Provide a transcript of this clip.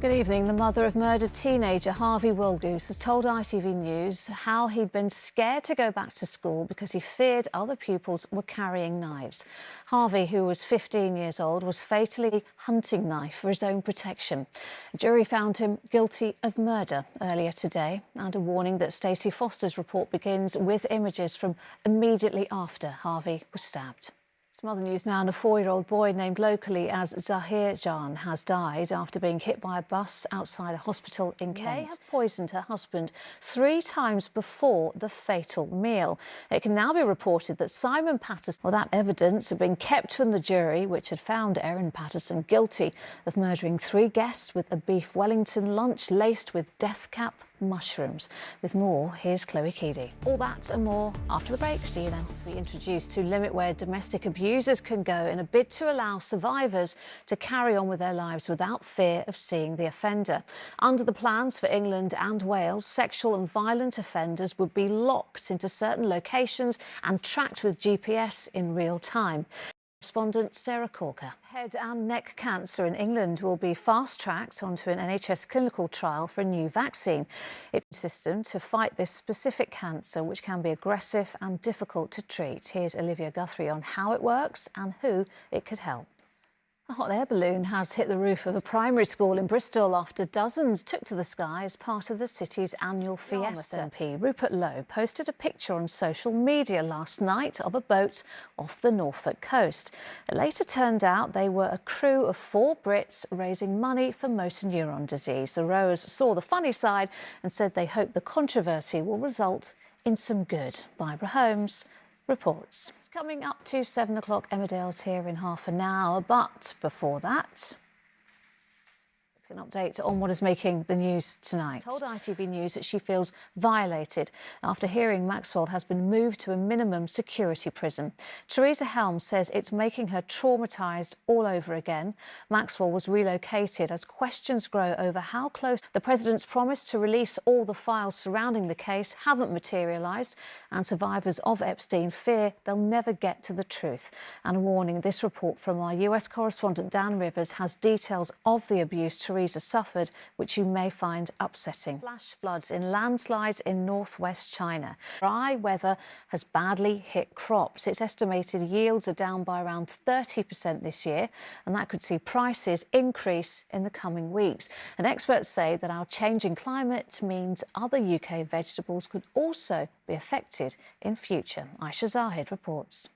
Good evening. The mother of murdered teenager Harvey Wilgoose has told ITV News how he'd been scared to go back to school because he feared other pupils were carrying knives. Harvey, who was 15 years old, was fatally hunting knife for his own protection. A jury found him guilty of murder earlier today, and a warning that Stacey Foster's report begins with images from immediately after Harvey was stabbed. Some other news now, and a 4-year-old boy named locally as Zahir Jan has died after being hit by a bus outside a hospital in Kent. May have poisoned her husband 3 times before the fatal meal. It can now be reported that Simon Patterson, well, that evidence had been kept from the jury, which had found Erin Patterson guilty of murdering 3 guests with a beef Wellington lunch laced with death cap mushrooms. With more, here's Chloe Keedy. All that and more after the break. See you then. We introduced to limit where domestic abusers can go in a bid to allow survivors to carry on with their lives without fear of seeing the offender. Under the plans for England and Wales, sexual and violent offenders would be locked into certain locations and tracked with GPS in real time. Correspondent Sarah Corker. Head and neck cancer in England will be fast-tracked onto an NHS clinical trial for a new vaccine. It's a system to fight this specific cancer, which can be aggressive and difficult to treat. Here's Olivia Guthrie on how it works and who it could help. A hot air balloon has hit the roof of a primary school in Bristol after dozens took to the sky as part of the city's annual fiesta. MP Rupert Lowe posted a picture on social media last night of a boat off the Norfolk coast. It later turned out they were a crew of 4 Brits raising money for motor neuron disease. The rowers saw the funny side and said they hope the controversy will result in some good. Barbara Holmes reports. It's coming up to 7 o'clock. Emmerdale's here in half an hour, but before that, an update on what is making the news tonight. Told ITV News that she feels violated after hearing Maxwell has been moved to a minimum security prison. Theresa Helm says it's making her traumatised all over again. Maxwell was relocated as questions grow over how close the president's promise to release all the files surrounding the case haven't materialised, and survivors of Epstein fear they'll never get to the truth. And a warning, this report from our US correspondent Dan Rivers has details of the abuse Theresa suffered, which you may find upsetting. Flash floods in landslides in northwest China. Dry weather has badly hit crops. It's estimated yields are down by around 30% this year, and that could see prices increase in the coming weeks. And experts say that our changing climate means other UK vegetables could also be affected in future. Aisha Zahid reports.